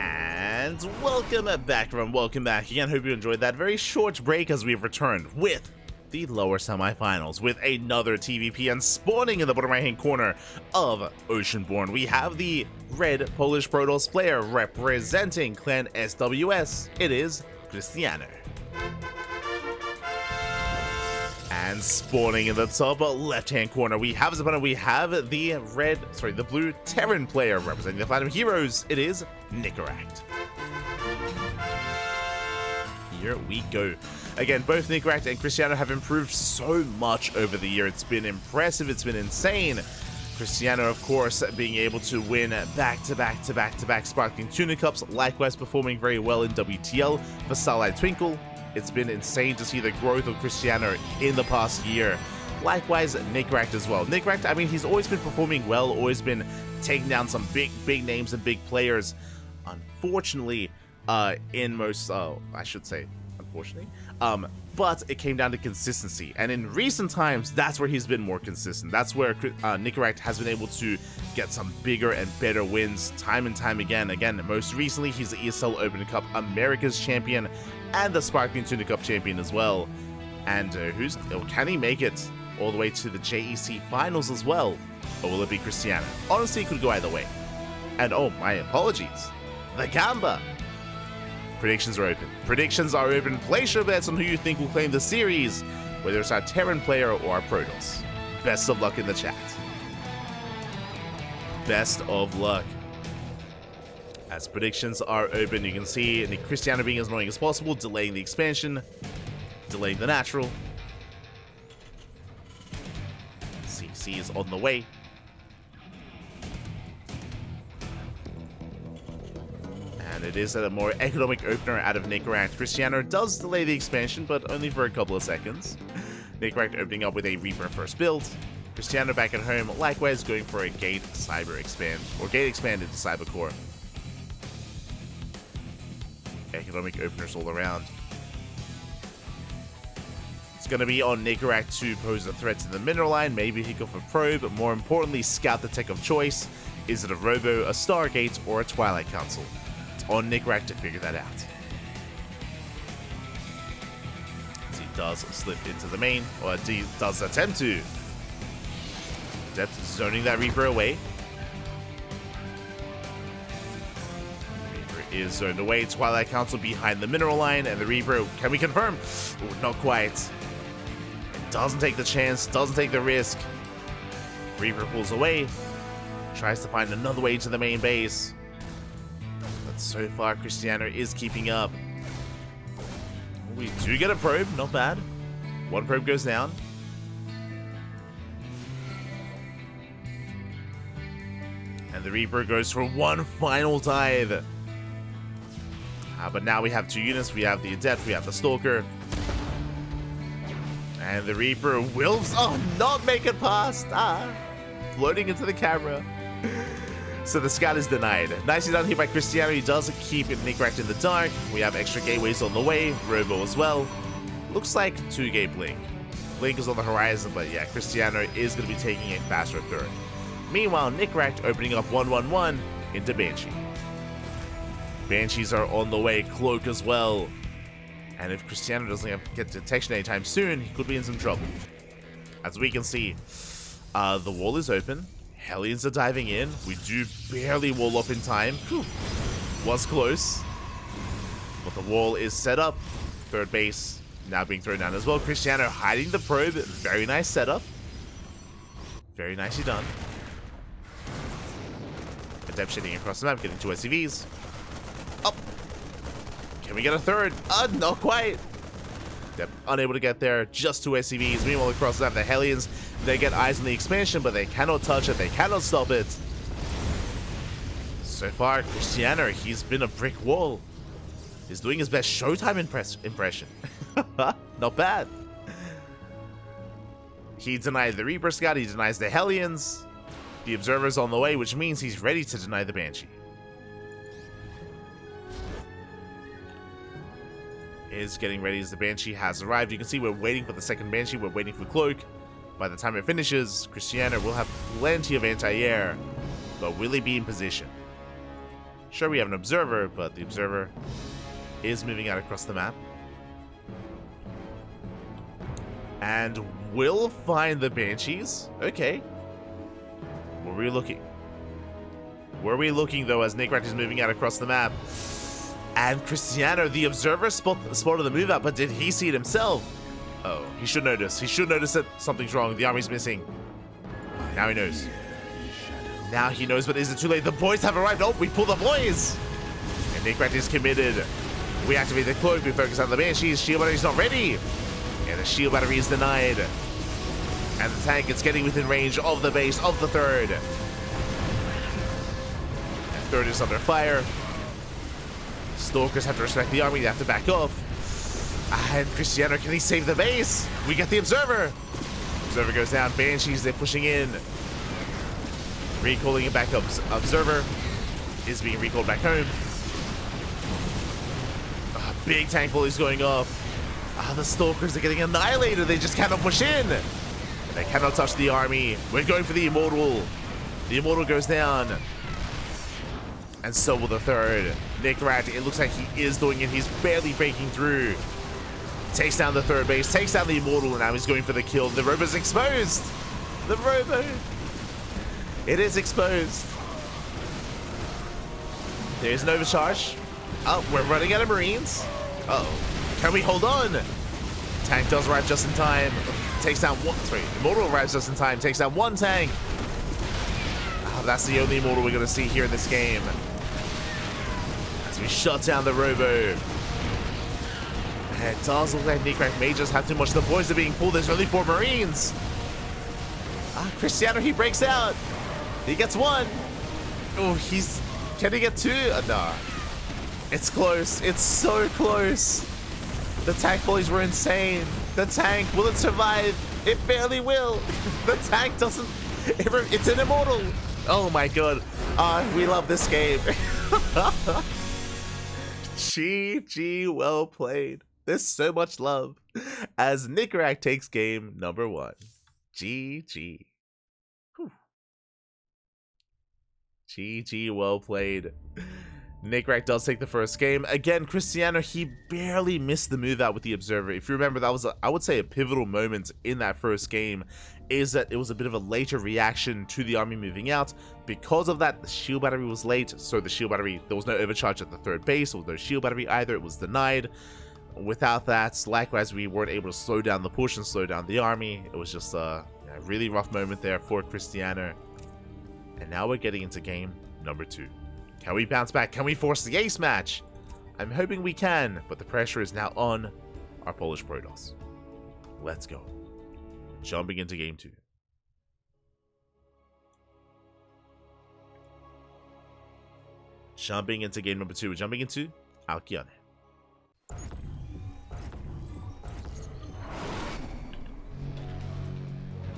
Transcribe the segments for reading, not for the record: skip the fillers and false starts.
And welcome back, everyone. Welcome back again. Hope you enjoyed that very short break as we've returned with the lower semifinals with another TVP, and spawning in the bottom right hand corner of Oceanborn, we have the red Polish Protoss player representing Clan SWS. It is Krystianer. And spawning in the top left hand corner, we have his opponent. We have the blue Terran player representing the Platinum Heroes. It is Nicoract. Here we go. Again, both Nicoract and Krystianer have improved so much over the year. It's been impressive. It's been insane. Krystianer, of course, being able to win back-to-back Sparkling Tuna Cups, likewise performing very well in WTL for Starlight Twinkle. It's been insane to see the growth of Krystianer in the past year. Likewise, Nicoract as well. Nicoract, I mean, he's always been performing well, always been taking down some big names and big players. Unfortunately, but it came down to consistency, and in recent times that's where he's been more consistent. That's where Nicoract has been able to get some bigger and better wins time and time again. Most recently he's the ESL Open Cup America's champion and the Sparkling Tuna Cup champion as well. And can he make it all the way to the JEC finals as well, or will it be Krystianer? Honestly, it could go either way. And oh, my apologies, the Gamba. Predictions are open. Predictions are open. Place your bets on who you think will claim the series, whether it's our Terran player or our Protoss. Best of luck in the chat. Best of luck. As predictions are open, you can see Krystianer being as annoying as possible, delaying the expansion, delaying the natural. CC is on the way. And it is a more economic opener out of Nicoract. Krystianer does delay the expansion, but only for a couple of seconds. Nicoract opening up with a Reaper first build. Krystianer back at home, likewise going for a Gate Cyber expand, or Gate expand into Cyber Core. Economic openers all around. It's going to be on Nicoract to pose a threat to the mineral line, maybe pick off a probe, but more importantly, scout the tech of choice. Is it a Robo, a Stargate, or a Twilight Council? On Nicoract to figure that out. As he does slip into the main, or he does attempt to. Depth zoning that Reaper away. Reaper is zoned away. Twilight Council behind the mineral line, and the Reaper, can we confirm? Ooh, not quite. Doesn't take the chance, doesn't take the risk. Reaper pulls away, tries to find another way to the main base. So far, Krystianer is keeping up. We do get a probe, not bad. One probe goes down. And the Reaper goes for one final dive. But now we have two units. We have the Adept, we have the Stalker. And the Reaper will not make it past. Floating into the camera. So the scout is denied. Nicely done here by Krystianer. He does keep Nicoract in the dark. We have extra gateways on the way. Robo as well. Looks like 2-gate Blink. Blink is on the horizon, but yeah, Krystianer is going to be taking a faster third. Meanwhile, Nicoract opening up 1-1-1 into Banshee. Banshees are on the way. Cloak as well. And if Krystianer doesn't get detection anytime soon, he could be in some trouble. As we can see, the wall is open. Hellions are diving in. We do barely wall off in time. Whew. Was close. But the wall is set up. Third base now being thrown down as well. Krystianer hiding the probe. Very nice setup. Very nicely done. Adept shitting across the map, getting 2 SCVs. Up. Can we get a third? Not quite. Adept unable to get there. Just 2 SCVs. Meanwhile, across the map, the Hellions, they get eyes on the expansion, but they cannot touch it. They cannot stop it. So far, Krystianer, he's been a brick wall. He's doing his best Showtime impression. Not bad. He denied the Reaper Scout. He denies the Hellions. The Observer's on the way, which means he's ready to deny the Banshee. Is getting ready as the Banshee has arrived. You can see we're waiting for the second Banshee. We're waiting for Cloak. By the time it finishes, Krystianer will have plenty of anti-air, but will he be in position? Sure, we have an observer, but the observer is moving out across the map. And we'll find the Banshees. Okay. Where were we looking? Where are we looking, though, as Nicoract is moving out across the map? And Krystianer, the observer, spotted the move out, but did he see it himself? Oh, he should notice. He should notice that something's wrong. The army's missing. Now he knows. Now he knows, but is it too late? The boys have arrived. Oh, we pull the boys. And Nicoract is committed. We activate the cloak. We focus on the Banshees. Shield battery's not ready. And the shield battery is denied. And the tank is getting within range of the base of the third. And third is under fire. Stalkers have to respect the army. They have to back off. And Krystianer, can he save the base? We get the observer. Observer goes down. Banshees, they're pushing in. Recalling it back up. Observer is being recalled back home. Big tank volley's going off. The Stalkers are getting annihilated. They just cannot push in. They cannot touch the army. We're going for the Immortal. The Immortal goes down. And so will the third. Nicoract, it looks like he is doing it. He's barely breaking through. Takes down the third base. Takes down the Immortal. And now he's going for the kill. The Robo's exposed. The Robo. It is exposed. There's an overcharge. Oh, we're running out of Marines. Uh-oh. Can we hold on? Tank does arrive just in time. Takes down one. Sorry, Immortal arrives just in time. Takes down one tank. Oh, that's the only Immortal we're going to see here in this game. As we shut down the Robo. And it does look like Nicoract may just have too much. The boys are being pulled. There's only 4 Marines. Krystianer, he breaks out. He gets 1. Oh, can he get 2? Nah. It's close. It's so close. The tank volleys were insane. The tank, will it survive? It barely will. The tank doesn't. It's an Immortal. Oh my god. We love this game. GG, well played. There's so much love as Nicoract takes game number 1. GG. Whew. GG, well played. Nicoract does take the first game. Again, Krystianer, he barely missed the move out with the Observer. If you remember, that was, I would say, a pivotal moment in that first game, is that it was a bit of a later reaction to the army moving out. Because of that, the shield battery was late, so the shield battery, there was no overcharge at the third base, there was no shield battery either, it was denied. Without that, likewise, we weren't able to slow down the push and slow down the army. It was just a really rough moment there for Krystianer. And now we're getting into game number 2. Can we bounce back? Can we force the ace match? I'm hoping we can, but the pressure is now on our Polish Protoss. Let's go. Jumping into game 2. Jumping into game number 2. We're jumping into Alkiane.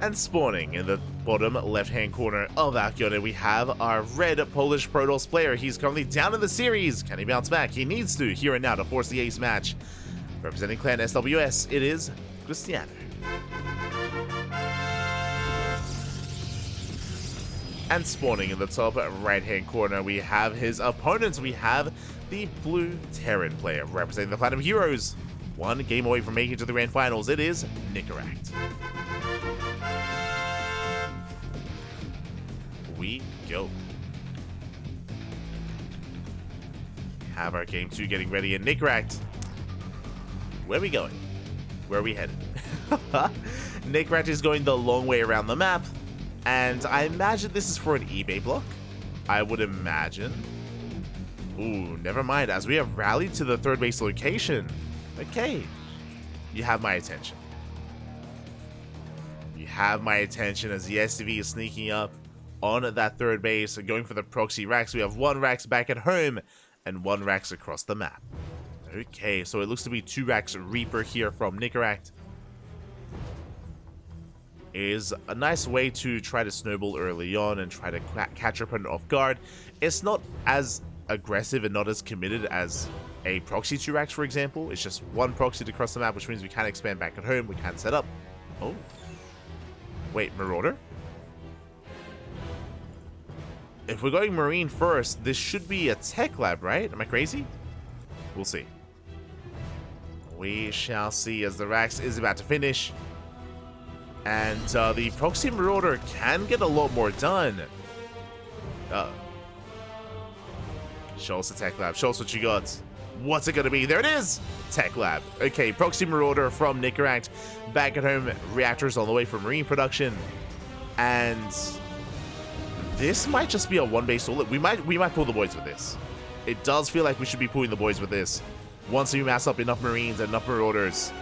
And spawning in the bottom left-hand corner of Alkiane, we have our red Polish Protoss player. He's currently down in the series. Can he bounce back? He needs to, here and now, to force the ace match. Representing Clan SWS, it is Krystianer. And spawning in the top right-hand corner, we have his opponents. We have the blue Terran player, representing the Platinum Heroes. 1 game away from making it to the grand finals, it is Nicoract. We go. Have our game 2 getting ready, and Nicoract. Where are we going? Where are we headed? Nicoract is going the long way around the map, and I imagine this is for an eBay block. I would imagine. Ooh, never mind, as we have rallied to the third base location. Okay. You have my attention. You have my attention as the SCV is sneaking up on that third base and going for the proxy racks. We have 1 racks back at home and 1 racks across the map. Okay, so it looks to be 2 racks Reaper here from Nicoract. Is a nice way to try to snowball early on and try to catch your opponent off guard. It's not as aggressive and not as committed as a proxy 2 racks, for example. It's just 1 proxy to cross the map, which means we can expand back at home. We can set up. Oh. Wait, Marauder? if we're going Marine first, this should be a tech lab, right? Am I crazy? We'll see. We shall see as the Rax is about to finish. And the Proxy Marauder can get a lot more done. Show us the tech lab. Show us what you got. What's it going to be? There it is! Tech lab. Okay, Proxy Marauder from Nicoract. Back at home, reactors on the way for Marine production. And this might just be a one-base all. We might pull the boys with this. It does feel like we should be pulling the boys with this. Once we mass up enough Marines and enough Marauders.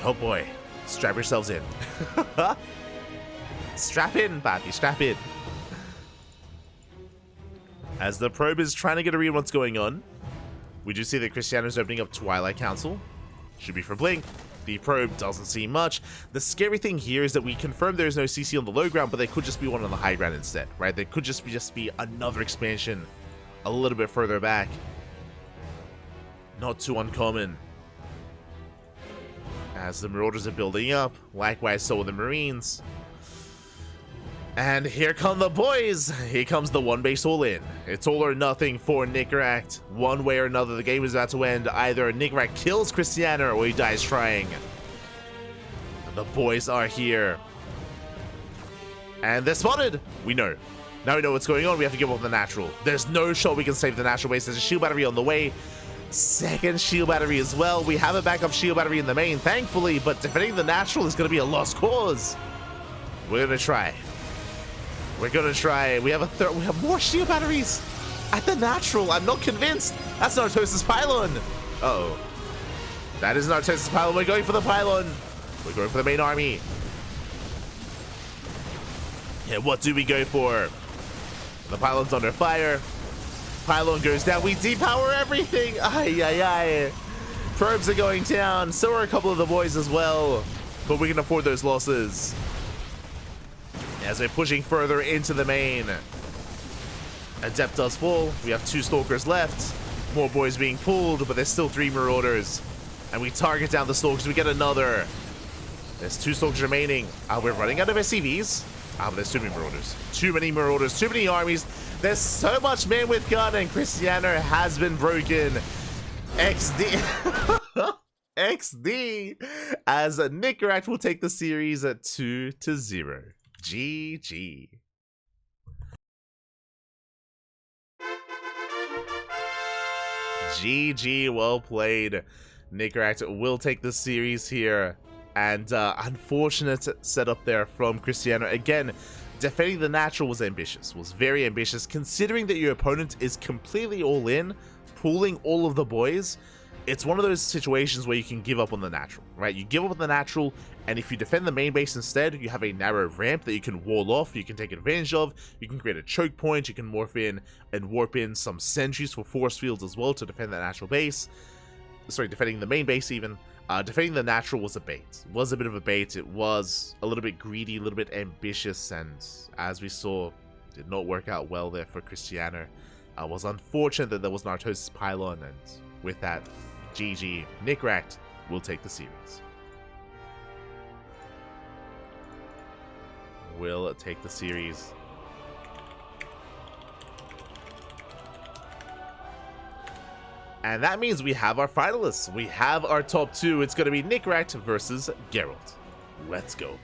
Oh boy. Strap yourselves in. Strap in, Pappy. Strap in. As the probe is trying to get a read on what's going on, we do see that Krystianer is opening up Twilight Council. Should be for Blink. The probe doesn't see much. The scary thing here is that we confirm there is no CC on the low ground, but there could just be one on the high ground instead, right? There could just be another expansion a little bit further back. Not too uncommon. As the Marauders are building up, likewise so are the Marines. And here come the boys! Here comes the one-base all-in. It's all or nothing for Nicoract. One way or another, the game is about to end. Either Nicoract kills Krystianer or he dies trying. The boys are here. And they're spotted! We know. Now we know what's going on, we have to give up the natural. There's no shot we can save the natural base. There's a shield battery on the way. Second shield battery as well. We have a backup shield battery in the main, thankfully, but defending the natural is going to be a lost cause. We're going to try. We're going to try. We have more shield batteries at the natural. I'm not convinced. That's Nartosis Pylon. Uh-oh. That is Nartosis Pylon. We're going for the Pylon. We're going for the main army. Yeah, what do we go for? The Pylon's under fire. Pylon goes down. We depower everything. Ay, ay, ay. Probes are going down. So are a couple of the boys as well. But we can afford those losses. As we're pushing further into the main. Adept does fall. We have 2 Stalkers left. More boys being pulled, but there's still 3 Marauders. And we target down the Stalkers. We get another. There's 2 Stalkers remaining. We're running out of SCVs. But there's too many Marauders. Too many Marauders. Too many armies. There's so much man with gun, and Krystianer has been broken. XD. XD. As Nicoract will take the series at 2-0. GG. GG, well played. Nicoract will take the series here. And unfortunate setup there from Krystianer. Again, defending the natural was ambitious, was very ambitious. Considering that your opponent is completely all in, pulling all of the boys, it's one of those situations where you can give up on the natural, right? You give up on the natural, and if you defend the main base instead, you have a narrow ramp that you can wall off, you can take advantage of, you can create a choke point, you can morph in and warp in some sentries for force fields as well to defend that natural base. Sorry, defending the main base even. Defending the natural was a bait. It was a bit of a bait. It was a little bit greedy, a little bit ambitious, and as we saw, did not work out well there for Krystianer. It was unfortunate that there was Nartosis Pylon, and with that, GG. Nicoract will take the series. Will take the series. And that means we have our finalists. We have our top 2. It's going to be Nicoract versus Geralt. Let's go.